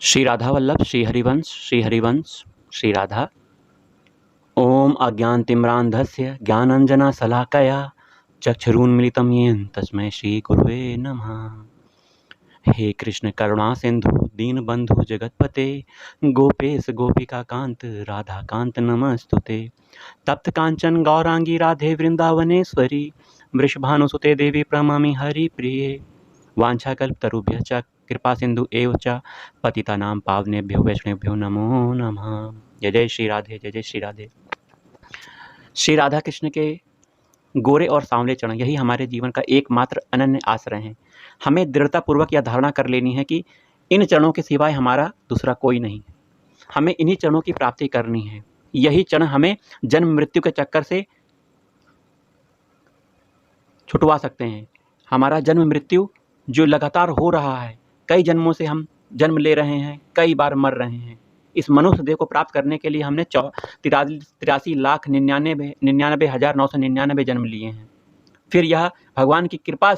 श्री राधा वल्लभ श्री हरिवंश श्री राधा। ओम अज्ञानतिम्रान्धस्य ज्ञानाञ्जनशलाकया चक्षुरुन्मीलितं येन तस्मै श्री गुरुवे नमः। हे कृष्ण करुणा सिंधु दीनबंधु जगतपते गोपेश गोपिका कांत राधा कांत नमस्तुते। तप्त कांचन गौरांगी राधे वृंदावनेश्वरी वृषभानुसुते देवी प्रणमामि हरिप्रिये। वाञ्छाकल्पतरुभ्यः च कृपा सिंधु एव च पतितानां पावनेभ्यो वैष्णवेभ्यो नमो नमः। जय जय श्री राधे, जय जय श्री राधे। श्री राधा कृष्ण के गोरे और सांवले चरण यही हमारे जीवन का एकमात्र अनन्य आश्रय हैं। हमें दृढ़तापूर्वक यह धारणा कर लेनी है कि इन चरणों के सिवाय हमारा दूसरा कोई नहीं है। हमें इन्हीं चरणों की प्राप्ति करनी है। यही चरण हमें जन्म मृत्यु के चक्कर से छुटवा सकते हैं। हमारा जन्म मृत्यु जो लगातार हो रहा है, कई जन्मों से हम जन्म ले रहे हैं, कई बार मर रहे हैं। इस मनुष्य देह को प्राप्त करने के लिए हमने 83,99,999 जन्म लिए हैं। फिर यह भगवान की कृपा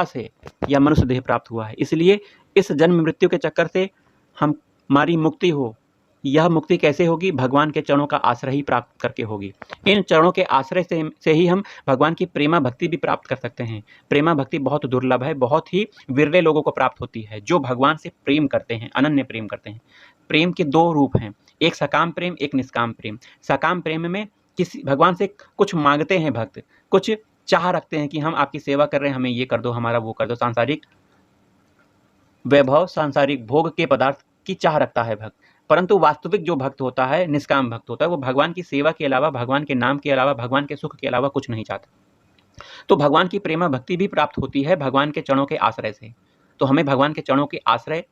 से यह मनुष्य देह प्राप्त हुआ है। इसलिए इस जन्म मृत्यु के चक्कर से हमारी मुक्ति हो। यह मुक्ति कैसे होगी? भगवान के चरणों का आश्रय ही प्राप्त करके होगी। इन चरणों के आश्रय से ही हम भगवान की प्रेमा भक्ति भी प्राप्त कर सकते हैं। प्रेमा भक्ति बहुत दुर्लभ है, बहुत ही विरले लोगों को प्राप्त होती है जो भगवान से प्रेम करते हैं, अनन्य प्रेम करते हैं। प्रेम के दो रूप हैं, एक सकाम प्रेम, एक निष्काम प्रेम। सकाम प्रेम में किसी भगवान से कुछ मांगते हैं भक्त, कुछ चाह रखते हैं कि हम आपकी सेवा कर रहे हैं, हमें ये कर दो, हमारा वो कर दो। सांसारिक वैभव, सांसारिक भोग के पदार्थ की चाह रखता है भक्त। परंतु वास्तविक जो भक्त होता है, निष्काम भक्त होता है, वो भगवान की सेवा के अलावा, भगवान के नाम के अलावा, भगवान के सुख के अलावा कुछ नहीं चाहता। तो भगवान की प्रेमा भक्ति भी प्राप्त होती है भगवान के चरणों के आश्रय से। तो हमें भगवान के चरणों के आश्रय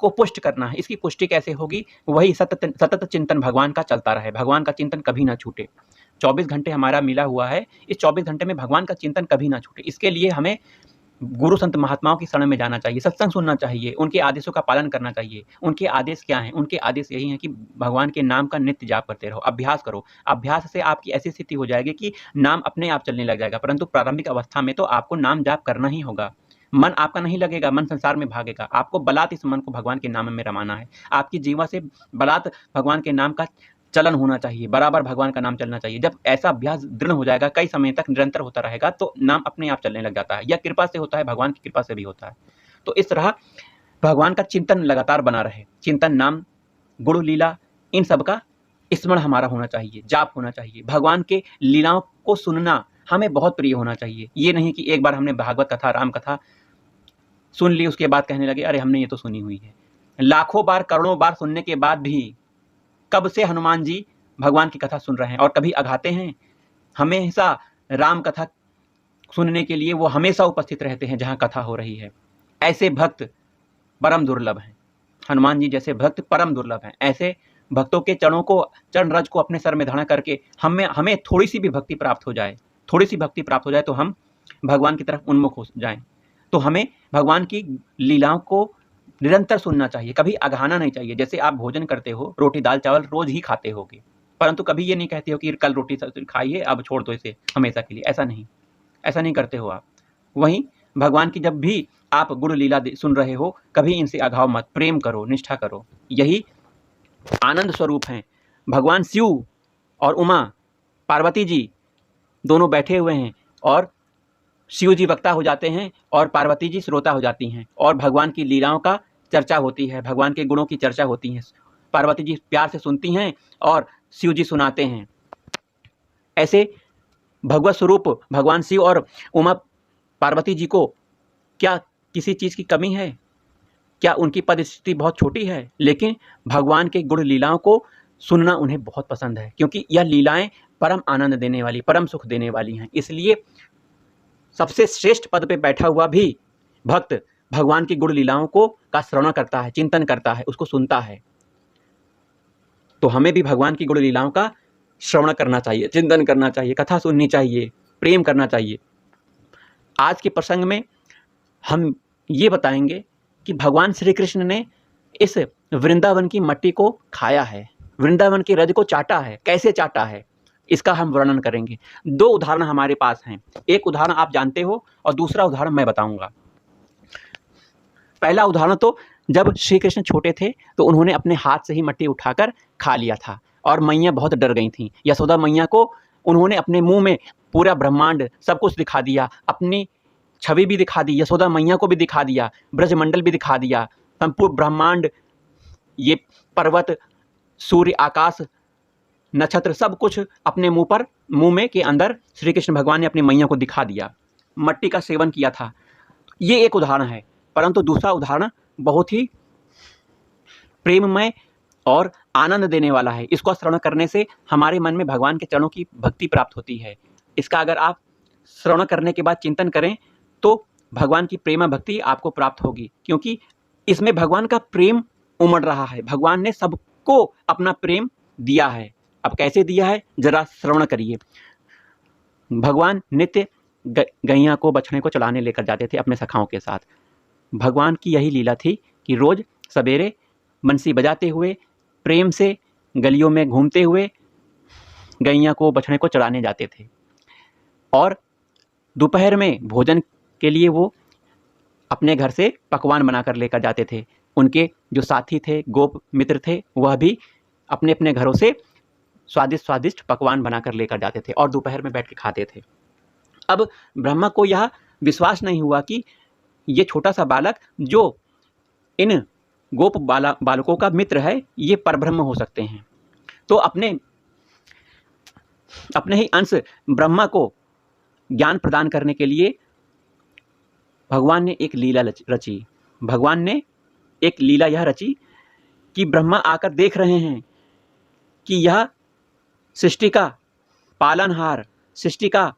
को पुष्ट करना है। इसकी पुष्टि कैसे होगी? वही सतत चिंतन भगवान का चलता रहे, भगवान का चिंतन कभी ना छूटे। 24 घंटे हमारा मिला हुआ है, इस 24 घंटे में भगवान का चिंतन कभी ना छूटे। इसके लिए हमें गुरु संत महात्माओं की शरण में जाना चाहिए, सत्संग सुनना चाहिए, उनके आदेशों का पालन करना चाहिए। उनके आदेश क्या हैं? उनके आदेश यही हैं कि भगवान के नाम का नित्य जाप करते रहो, अभ्यास करो। अभ्यास से आपकी ऐसी स्थिति हो जाएगी कि नाम अपने आप चलने लग जाएगा। परंतु प्रारंभिक अवस्था में तो आपको नाम जाप करना ही होगा। मन आपका नहीं लगेगा, मन संसार में भागेगा। आपको बलात् इस मन को भगवान के नाम में रमाना है। आपकी जीवा से बलात् भगवान के नाम का चलन होना चाहिए, बराबर भगवान का नाम चलना चाहिए। जब ऐसा अभ्यास दृढ़ हो जाएगा, कई समय तक निरंतर होता रहेगा, तो नाम अपने आप चलने लग जाता है। यह कृपा से होता है, भगवान की कृपा से भी होता है। तो इस तरह भगवान का चिंतन लगातार बना रहे। चिंतन, नाम, गुण, लीला, इन सब का स्मरण हमारा होना चाहिए, जाप होना चाहिए। भगवान के लीलाओं को सुनना हमें बहुत प्रिय होना चाहिए। ये नहीं कि एक बार हमने भागवत कथा, राम कथा सुन ली, उसके बाद कहने लगे अरे हमने ये तो सुनी हुई है। लाखों बार, करोड़ों बार सुनने के बाद भी कब से हनुमान जी भगवान की कथा सुन रहे हैं और कभी अघाते हैं। हमेशा राम कथा सुनने के लिए वो हमेशा उपस्थित रहते हैं जहां कथा हो रही है। ऐसे भक्त परम दुर्लभ हैं। हनुमान जी जैसे भक्त परम दुर्लभ हैं। ऐसे भक्तों के चरण रज को अपने सर में धारण करके हमें थोड़ी सी भी भक्ति प्राप्त हो जाए, तो हम भगवान की तरफ उन्मुख हो जाएं। तो हमें भगवान की लीलाओं को निरंतर सुनना चाहिए, कभी अघाना नहीं चाहिए। जैसे आप भोजन करते हो, रोटी दाल चावल रोज ही खाते होगे, परंतु कभी ये नहीं कहते हो कि कल रोटी खाइए, अब छोड़ दो इसे हमेशा के लिए। ऐसा नहीं करते हो आप। वहीं भगवान की जब भी आप गुण लीला सुन रहे हो, कभी इनसे अघाव मत, प्रेम करो, निष्ठा करो। यही आनंद स्वरूप हैं। भगवान शिव और उमा पार्वती जी दोनों बैठे हुए हैं और शिव जी वक्ता हो जाते हैं और पार्वती जी श्रोता हो जाती हैं, और भगवान की लीलाओं का चर्चा होती है, भगवान के गुणों की चर्चा होती है। पार्वती जी प्यार से सुनती हैं और शिव जी सुनाते हैं। ऐसे भगवत स्वरूप भगवान शिव और उमा पार्वती जी को क्या किसी चीज़ की कमी है? क्या उनकी परिस्थिति बहुत छोटी है? लेकिन भगवान के गुण लीलाओं को सुनना उन्हें बहुत पसंद है, क्योंकि यह लीलाएं परम आनंद देने वाली, परम सुख देने वाली हैं। इसलिए सबसे श्रेष्ठ पद पे बैठा हुआ भी भक्त भगवान की गुण लीलाओं का श्रवण करता है, चिंतन करता है, उसको सुनता है। तो हमें भी भगवान की गुण लीलाओं का श्रवण करना चाहिए, चिंतन करना चाहिए, कथा सुननी चाहिए, प्रेम करना चाहिए। आज के प्रसंग में हम ये बताएंगे कि भगवान श्री कृष्ण ने इस वृंदावन की मट्टी को खाया है, वृंदावन की रज को चाटा है। कैसे चाटा है इसका हम वर्णन करेंगे। दो उदाहरण हमारे पास हैं। एक उदाहरण आप जानते हो और दूसरा उदाहरण मैं बताऊंगा। पहला उदाहरण तो जब श्री कृष्ण छोटे थे तो उन्होंने अपने हाथ से ही मट्टी उठाकर खा लिया था और मैया बहुत डर गई थीं। यशोदा मैया को उन्होंने अपने मुंह में पूरा ब्रह्मांड सब कुछ दिखा दिया, अपनी छवि भी दिखा दी, यशोदा मैया को भी दिखा दिया, ब्रजमंडल भी दिखा दिया, संपूर्ण ब्रह्मांड, ये पर्वत, सूर्य, आकाश, नक्षत्र, सब कुछ अपने मुंह में के अंदर श्री कृष्ण भगवान ने अपनी मैया को दिखा दिया। मट्टी का सेवन किया था। ये एक उदाहरण है, परंतु दूसरा उदाहरण बहुत ही प्रेममय और आनंद देने वाला है। इसको श्रवण करने से हमारे मन में भगवान के चरणों की भक्ति प्राप्त होती है। इसका अगर आप श्रवण करने के बाद चिंतन करें तो भगवान की प्रेम भक्ति आपको प्राप्त होगी, क्योंकि इसमें भगवान का प्रेम उमड़ रहा है। भगवान ने सबको अपना प्रेम दिया है। अब कैसे दिया है जरा श्रवण करिए। भगवान नित्य गैया को, बछड़े को चलाने लेकर जाते थे अपने सखाओं के साथ। भगवान की यही लीला थी कि रोज सवेरे बंसी बजाते हुए प्रेम से गलियों में घूमते हुए गैया को, बछड़े को चराने जाते थे और दोपहर में भोजन के लिए वो अपने घर से पकवान बनाकर लेकर जाते थे। उनके जो साथी थे, गोप मित्र थे, वह भी अपने अपने घरों से स्वादिष्ट स्वादिष्ट पकवान बनाकर लेकर जाते थे और दोपहर में बैठ के खाते थे। अब ब्रह्मा को यह विश्वास नहीं हुआ कि ये छोटा सा बालक जो इन गोप बालकों का मित्र है, ये परब्रह्म हो सकते हैं। तो अपने ही अंश ब्रह्मा को ज्ञान प्रदान करने के लिए भगवान ने एक लीला रची। भगवान ने एक लीला यह रची कि ब्रह्मा आकर देख रहे हैं कि यह सृष्टि का पालनहार, सृष्टि का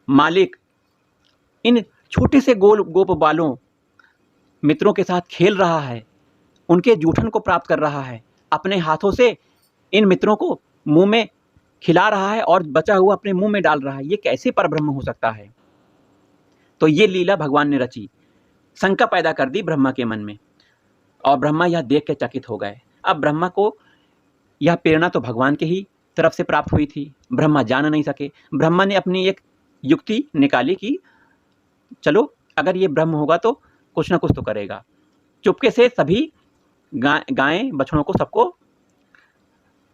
मालिक इन छोटे से गोप बालों मित्रों के साथ खेल रहा है, उनके जूठन को प्राप्त कर रहा है, अपने हाथों से इन मित्रों को मुंह में खिला रहा है और बचा हुआ अपने मुंह में डाल रहा है। ये कैसे परब्रह्म हो सकता है? तो ये लीला भगवान ने रची, शंका पैदा कर दी ब्रह्मा के मन में और ब्रह्मा यह देख के चकित हो गए। अब ब्रह्मा को यह प्रेरणा तो भगवान के ही तरफ से प्राप्त हुई थी, ब्रह्मा जान नहीं सके। ब्रह्मा ने अपनी एक युक्ति निकाली कि चलो अगर ये ब्रह्म होगा तो कुछ ना कुछ तो करेगा। चुपके से सभी गायें, बछड़ों को सबको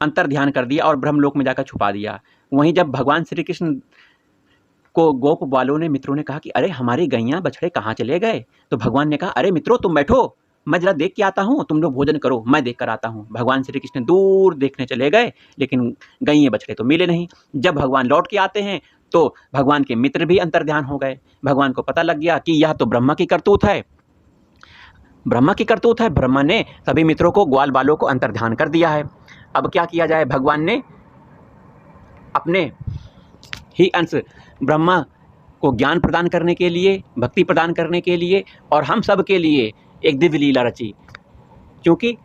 अंतर ध्यान कर दिया और ब्रह्मलोक में जाकर छुपा दिया। वहीं जब भगवान श्री कृष्ण को गोप बालों ने, मित्रों ने कहा कि अरे हमारे गैया बछड़े कहाँ चले गए, तो भगवान ने कहा अरे मित्रों तुम बैठो, मैं जरा देख के आता हूँ, तुम लोग भोजन करो, मैं देख कर आता हूँ। भगवान श्री कृष्ण दूर देखने चले गए, लेकिन गैये बछड़े तो मिले नहीं। जब भगवान लौट के आते हैं तो भगवान के मित्र भी अंतर्ध्यान हो गए। भगवान को पता लग गया कि यह तो ब्रह्मा की करतूत है, ब्रह्मा की करतूत है। ब्रह्मा ने सभी मित्रों को, ग्वाल बालों को अंतर्ध्यान कर दिया है। अब क्या किया जाए? भगवान ने अपने ही अंश ब्रह्मा को ज्ञान प्रदान करने के लिए, भक्ति प्रदान करने के लिए और हम सब के लिए एक दिव्य लीला रची। क्योंकि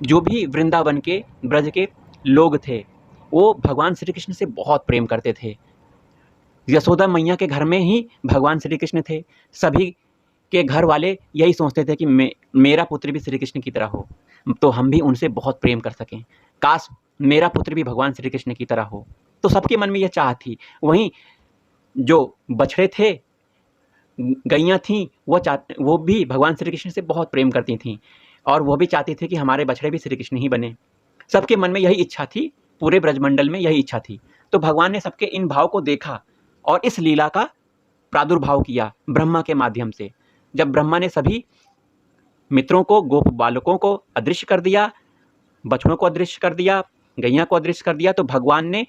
जो भी वृंदावन के, ब्रज के लोग थे, वो भगवान श्री कृष्ण से बहुत प्रेम करते थे। यशोदा मैया के घर में ही भगवान श्री कृष्ण थे। सभी के घर वाले यही सोचते थे कि मेरा पुत्र भी श्री कृष्ण की तरह हो, तो हम भी उनसे बहुत प्रेम कर सकें। काश मेरा पुत्र भी भगवान श्री कृष्ण की तरह हो। तो सबके मन में यह चाह थी। वहीं जो बछड़े थे, गैयाँ थीं, वो भी भगवान श्री कृष्ण से बहुत प्रेम करती थीं और वो भी चाहती थी कि हमारे बछड़े भी श्री कृष्ण ही बने। सबके मन में यही इच्छा थी, पूरे ब्रजमंडल में यही इच्छा थी। तो भगवान ने सबके इन भाव को देखा और इस लीला का प्रादुर्भाव किया ब्रह्मा के माध्यम से। जब ब्रह्मा ने सभी मित्रों को, गोप बालकों को अदृश्य कर दिया, बछड़ों को अदृश्य कर दिया, गैया को अदृश्य कर दिया, तो भगवान ने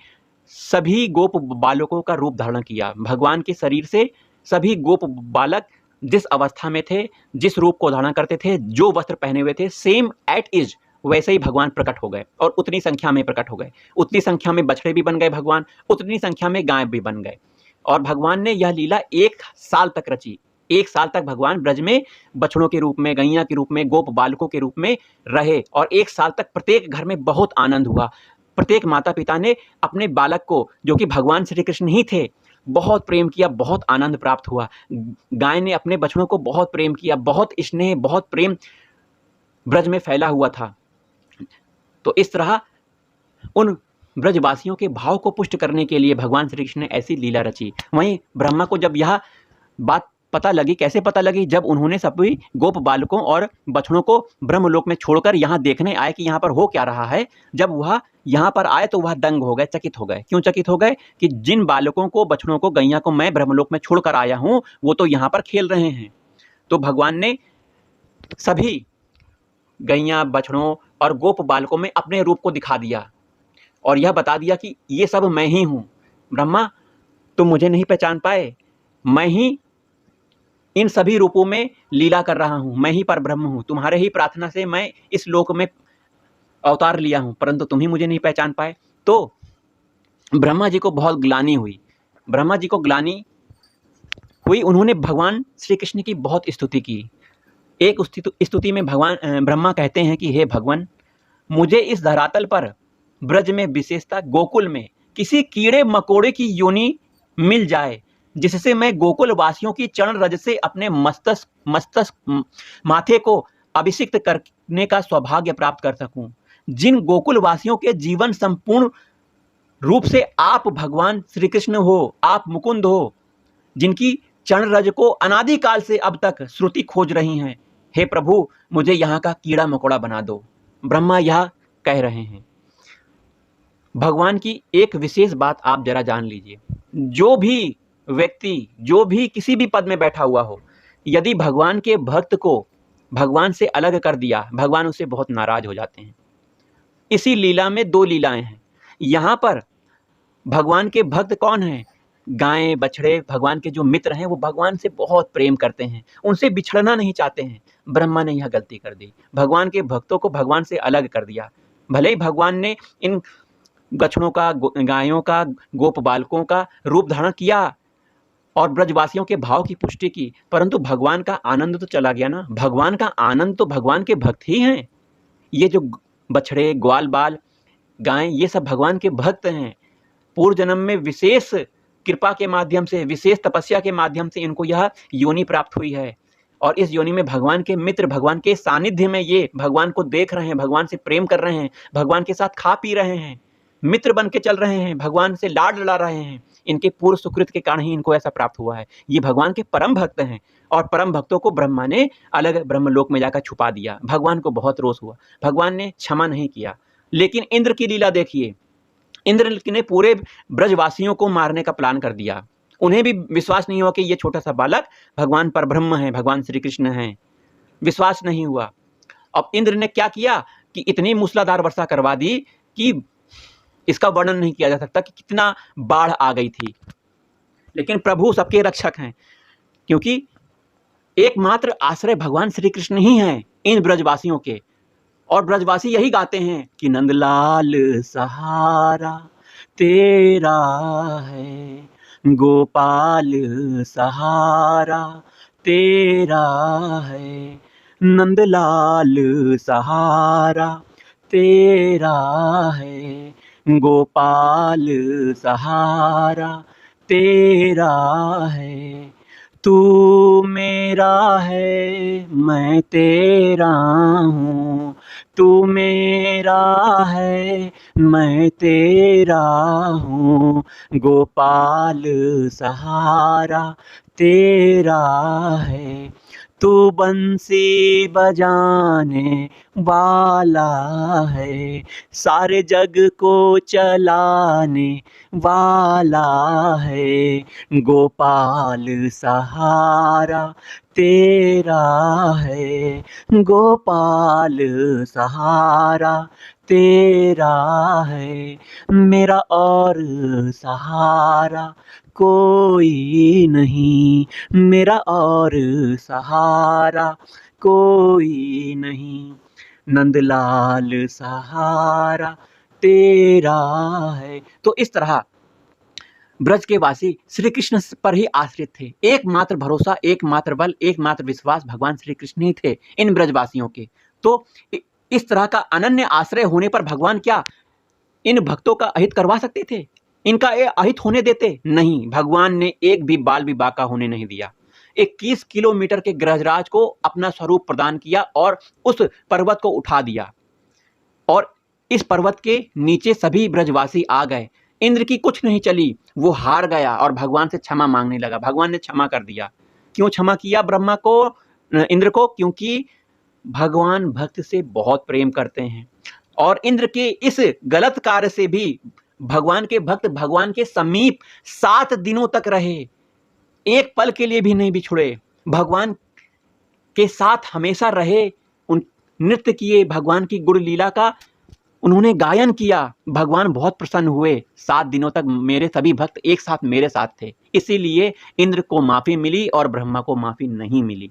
सभी गोप बालकों का रूप धारण किया। भगवान के शरीर से सभी गोप बालक जिस अवस्था में थे, जिस रूप को धारण करते थे, जो वस्त्र पहने हुए थे, सेम एट इज वैसे ही भगवान प्रकट हो गए और उतनी संख्या में प्रकट हो गए। उतनी संख्या में बछड़े भी बन गए भगवान, उतनी संख्या में गाय भी बन गए। और भगवान ने यह लीला 1 साल तक रची। 1 साल तक भगवान ब्रज में बछड़ों के रूप में, गैया के रूप में, गोप बालकों के रूप में रहे और 1 साल तक प्रत्येक घर में बहुत आनंद हुआ। प्रत्येक माता पिता ने अपने बालक को, जो कि भगवान श्री कृष्ण ही थे, बहुत प्रेम किया, बहुत आनंद प्राप्त हुआ। गाय ने अपने बछड़ों को बहुत प्रेम किया, बहुत स्नेह, बहुत प्रेम ब्रज में फैला हुआ था। तो इस तरह उन ब्रजवासियों के भाव को पुष्ट करने के लिए भगवान श्री कृष्ण ने ऐसी लीला रची। वहीं ब्रह्मा को जब यह बात पता लगी। कैसे पता लगी? जब उन्होंने सभी गोप बालकों और बछड़ों को ब्रह्मलोक में छोड़कर यहाँ देखने आए कि यहाँ पर हो क्या रहा है। जब वह यहाँ पर आए तो वह दंग हो गए, चकित हो गए। क्यों चकित हो गए? कि जिन बालकों को, बछड़ों को, गैया को मैं ब्रह्मलोक में छोड़कर आया हूँ, वो तो यहाँ पर खेल रहे हैं। तो भगवान ने सभी गैया, बछड़ों और गोप बालकों में अपने रूप को दिखा दिया और यह बता दिया कि ये सब मैं ही हूँ। ब्रह्मा, तुम मुझे नहीं पहचान पाए, मैं ही इन सभी रूपों में लीला कर रहा हूँ, मैं ही परब्रह्म हूँ। तुम्हारे ही प्रार्थना से मैं इस लोक में अवतार लिया हूँ, परंतु तुम ही मुझे नहीं पहचान पाए। तो ब्रह्मा जी को बहुत ग्लानि हुई। ब्रह्मा जी को ग्लानि हुई, उन्होंने भगवान श्री कृष्ण की बहुत स्तुति की। एक स्तुति में भगवान ब्रह्मा कहते हैं कि हे भगवान, मुझे इस धरातल पर ब्रज में, विशेषता गोकुल में, किसी कीड़े मकोड़े की योनि मिल जाए जिससे मैं गोकुल वासियों की चरण रज से अपने मस्तक माथे को अभिषिक्त करने का सौभाग्य प्राप्त कर सकूं। जिन गोकुल वासियों के जीवन संपूर्ण रूप से आप भगवान श्री कृष्ण हो, आप मुकुंद हो, जिनकी चरण रज को अनादिकाल से अब तक श्रुति खोज रही हैं। हे प्रभु, मुझे यहाँ का कीड़ा मकोड़ा बना दो। ब्रह्मा यह कह रहे हैं। भगवान की एक विशेष बात आप जरा जान लीजिए। जो भी व्यक्ति, जो भी किसी भी पद में बैठा हुआ हो, यदि भगवान के भक्त को भगवान से अलग कर दिया, भगवान उससे बहुत नाराज हो जाते हैं। इसी लीला में दो लीलाएं हैं। यहाँ पर भगवान के भक्त कौन हैं? गायें, बछड़े, भगवान के जो मित्र हैं, वो भगवान से बहुत प्रेम करते हैं, उनसे बिछड़ना नहीं चाहते हैं। ब्रह्मा ने यह गलती कर दी, भगवान के भक्तों को भगवान से अलग कर दिया। भले ही भगवान ने इन बछड़ों का, गायों का, गोप बालकों का रूप धारण किया और ब्रजवासियों के भाव की पुष्टि की, परंतु भगवान का आनंद तो चला गया ना। भगवान का आनंद तो भगवान के भक्त ही हैं। ये जो बछड़े, ग्वाल बाल, गायें, ये सब भगवान के भक्त हैं। पूर्व जन्म में विशेष कृपा के माध्यम से, विशेष तपस्या के माध्यम से इनको यह योनि प्राप्त हुई है और इस योनि में भगवान के मित्र, भगवान के सानिध्य में ये भगवान को देख रहे हैं, भगवान से प्रेम कर रहे हैं, भगवान के साथ खा पी रहे हैं, मित्र बन के चल रहे हैं, भगवान से लाड लड़ा रहे हैं। इनके पूर्व सुकृत के कारण ही इनको ऐसा प्राप्त हुआ है। ये भगवान के परम भक्त हैं और परम भक्तों को ब्रह्मा ने अलग ब्रह्मलोक में जाकर छुपा दिया। भगवान को बहुत रोष हुआ, भगवान ने क्षमा नहीं किया। लेकिन इंद्र की लीला देखिए। इंद्र ने पूरे ब्रजवासियों को मारने का प्लान कर दिया। उन्हें भी विश्वास नहीं हुआ कि ये छोटा सा बालक भगवान परब्रह्म है, भगवान श्री कृष्ण हैं। विश्वास नहीं हुआ। अब इंद्र ने क्या किया कि इतनी मूसलाधार वर्षा करवा दी कि इसका वर्णन नहीं किया जा सकता कि कितना बाढ़ आ गई थी। लेकिन प्रभु सबके रक्षक हैं, क्योंकि एकमात्र आश्रय भगवान श्री कृष्ण ही हैं इन ब्रजवासियों के। और ब्रजवासी यही गाते हैं कि नंदलाल सहारा तेरा है, गोपाल सहारा तेरा है, नंदलाल सहारा तेरा है, गोपाल सहारा तेरा है। तू मेरा है, मैं तेरा हूँ, तू मेरा है, मैं तेरा हूँ, गोपाल सहारा तेरा है। तू बंसी बजाने वाला है, सारे जग को चलाने वाला है, गोपाल सहारा तेरा है, गोपाल सहारा तेरा है। मेरा और सहारा कोई नहीं, मेरा और सहारा कोई नहीं, नंदलाल सहारा तेरा है। तो इस तरह ब्रज के वासी श्री कृष्ण पर ही आश्रित थे। एकमात्र भरोसा, एकमात्र बल, एकमात्र विश्वास भगवान श्री कृष्ण ही थे इन ब्रजवासियों के। तो इस तरह का अनन्य आश्रय होने पर भगवान क्या इन भक्तों का अहित करवा सकते थे? इनका ये अहित होने देते? नहीं, भगवान ने एक भी बाल विवाह का होने नहीं दिया। 21 किलोमीटर के गृहराज को अपना स्वरूप प्रदान किया और उस पर्वत को उठा दिया और इस पर्वत के नीचे सभी ब्रजवासी आ गए। इंद्र की कुछ नहीं चली, वो हार गया और भगवान से क्षमा मांगने लगा। भगवान ने क्षमा कर दिया। क्यों क्षमा किया ब्रह्मा को, इंद्र को? क्योंकि भगवान भक्त से बहुत प्रेम करते हैं और इंद्र के इस गलत कार्य से भी भगवान के भक्त भगवान के समीप 7 दिनों तक रहे, एक पल के लिए भी नहीं बिछुड़े, भगवान के साथ हमेशा रहे, उन नृत्य किए, भगवान की गुण लीला का उन्होंने गायन किया। भगवान बहुत प्रसन्न हुए, 7 दिनों तक मेरे सभी भक्त एक साथ मेरे साथ थे। इसीलिए इंद्र को माफी मिली और ब्रह्मा को माफी नहीं मिली।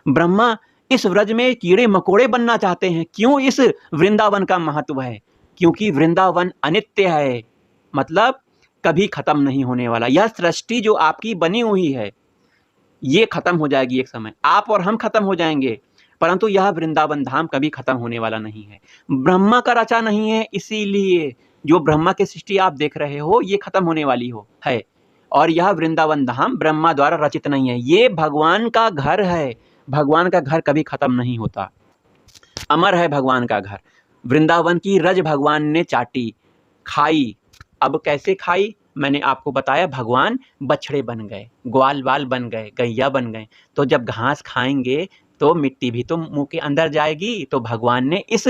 ब्रह्मा इस व्रज में कीड़े मकोड़े बनना चाहते हैं। क्यों? इस वृंदावन का महत्व है, क्योंकि वृंदावन अनित्य है, मतलब कभी खत्म नहीं होने वाला। यह सृष्टि जो आपकी बनी हुई है ये खत्म हो जाएगी एक समय, आप और हम खत्म हो जाएंगे, परंतु यह वृंदावन धाम कभी खत्म होने वाला नहीं है। ब्रह्मा का रचा नहीं है, इसीलिए जो ब्रह्मा की सृष्टि आप देख रहे हो ये खत्म होने वाली है, और यह वृंदावन धाम ब्रह्मा द्वारा रचित नहीं है, ये भगवान का घर है। भगवान का घर कभी खत्म नहीं होता, अमर है भगवान का घर। वृंदावन की रज भगवान ने चाटी, खाई। अब कैसे खाई? मैंने आपको बताया, भगवान बछड़े बन गए, ग्वाल बाल बन गए, गैया बन गए। तो जब घास खाएंगे तो मिट्टी भी तो मुंह के अंदर जाएगी। तो भगवान ने इस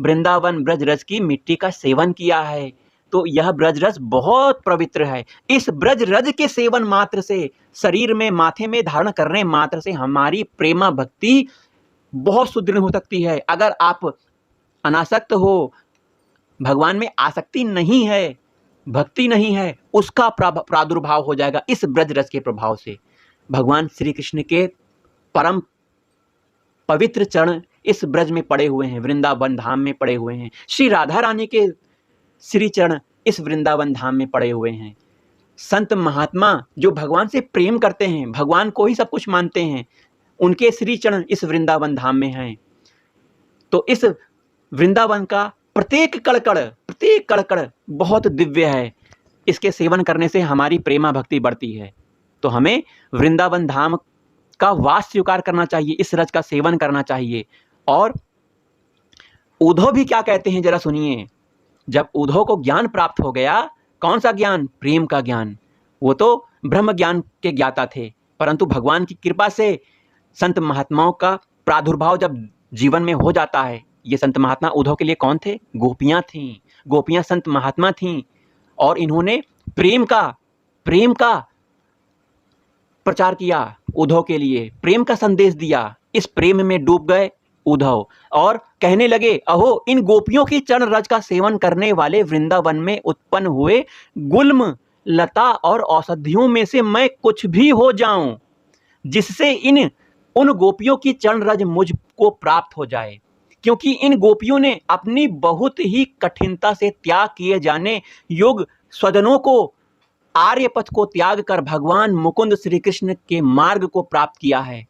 वृंदावन ब्रजरज की मिट्टी का सेवन किया है। तो यह ब्रजरज बहुत पवित्र है। इस ब्रजरज के सेवन मात्र से, शरीर में माथे में धारण करने मात्र से हमारी प्रेमा भक्ति बहुत सुदृढ़ हो सकती है। अगर आप अनासक्त हो, भगवान में आसक्ति नहीं है, भक्ति नहीं है, उसका प्रादुर्भाव हो जाएगा इस ब्रजरज के प्रभाव से। भगवान श्री कृष्ण के परम पवित्र चरण इस ब्रज में पड़े हुए हैं, वृंदावन धाम में पड़े हुए हैं। श्री राधा रानी के श्री चरण इस वृंदावन धाम में पड़े हुए हैं। संत महात्मा जो भगवान से प्रेम करते हैं, भगवान को ही सब कुछ मानते हैं, उनके श्री चरण इस वृंदावन धाम में हैं। तो इस वृंदावन का प्रत्येक कड़कड़ बहुत दिव्य है। इसके सेवन करने से हमारी प्रेमा भक्ति बढ़ती है। तो हमें वृंदावन धाम का वास स्वीकार करना चाहिए, इस रज का सेवन करना चाहिए। और उद्धव भी क्या कहते हैं जरा सुनिए। जब उद्धव को ज्ञान प्राप्त हो गया, कौन सा ज्ञान? प्रेम का ज्ञान। वो तो ब्रह्म ज्ञान के ज्ञाता थे, परंतु भगवान की कृपा से संत महात्माओं का प्रादुर्भाव जब जीवन में हो जाता है। ये संत महात्मा उद्धव के लिए कौन थे? गोपियां थीं। गोपियां संत महात्मा थीं और इन्होंने प्रेम का प्रचार किया, उद्धव के लिए प्रेम का संदेश दिया। इस प्रेम में डूब गए उद्धव और कहने लगे, अहो इन गोपियों की चरण रज का सेवन करने वाले वृंदावन में उत्पन्न हुए गुल्म, लता और औषधियों में से मैं कुछ भी हो जाऊं, जिससे उन गोपियों की चरण रज मुझको प्राप्त हो जाए। क्योंकि इन गोपियों ने अपनी बहुत ही कठिनता से त्याग किए जाने योग्य स्वजनों को, आर्य पथ को त्याग कर भगवान मुकुंद श्री कृष्ण के मार्ग को प्राप्त किया है,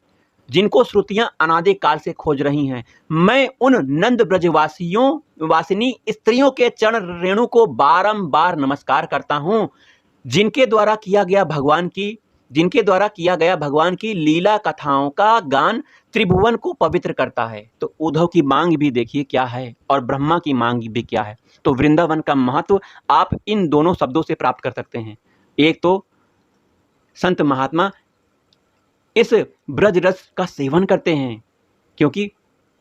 जिनको श्रुतियां अनादि काल से खोज रही हैं। मैं उन नंद वासिनी स्त्रियों के चरण रेणु को बारंबार नमस्कार करता हूं, जिनके द्वारा किया गया भगवान की लीला कथाओं का गान त्रिभुवन को पवित्र करता है। तो उद्धव की मांग भी देखिए क्या है और ब्रह्मा की मांग भी क्या है। तो वृंदावन का महत्व आप इन दोनों शब्दों से प्राप्त कर सकते हैं। एक तो संत महात्मा इस ब्रज रस का सेवन करते हैं, क्योंकि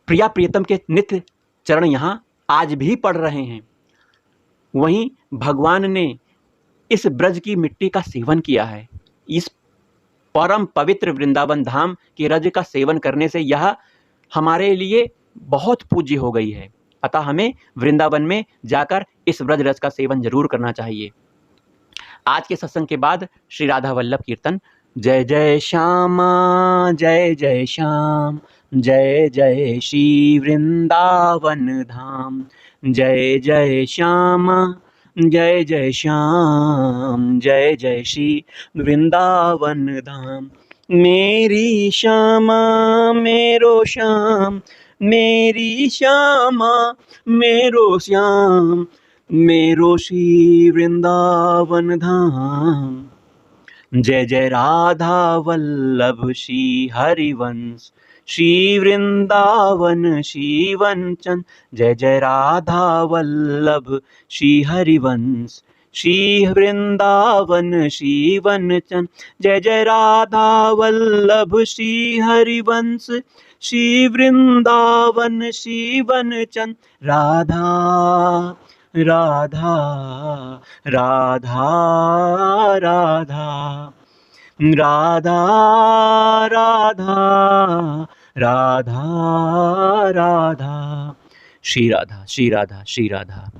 प्रिया प्रियतम के नित्य चरण यहाँ आज भी पड़ रहे हैं। वहीं भगवान ने इस ब्रज की मिट्टी का सेवन किया है। इस परम पवित्र वृंदावन धाम के रज का सेवन करने से यह हमारे लिए बहुत पूज्य हो गई है। अतः हमें वृंदावन में जाकर इस ब्रज रस का सेवन जरूर करना चाहिए। आज के सत्संग के बाद श्री राधा वल्लभ कीर्तन। जय जय श्यामा जय जय श्याम, जय जय श्री वृंदावन धाम। जय जय श्यामा जय जय श्याम, जय जय श्री वृंदावन धाम। मेरी श्यामा मेरो श्याम, मेरी श्यामा मेरो श्याम, मेरो श्री वृंदावन धाम। जय जय राधा वल्लभ श्री हरिवंश, श्री वृंदावन श्री वंचन। जय जय राधा वल्लभ श्री हरिवंश, श्री वृंदावन श्री वनचन, जय जय राधा वल्लभ श्री हरिवंश, श्री वृंदावन श्री वनचन, राधा राधा राधा राधा राधा राधा राधा राधा, श्री राधा श्री राधा श्री राधा।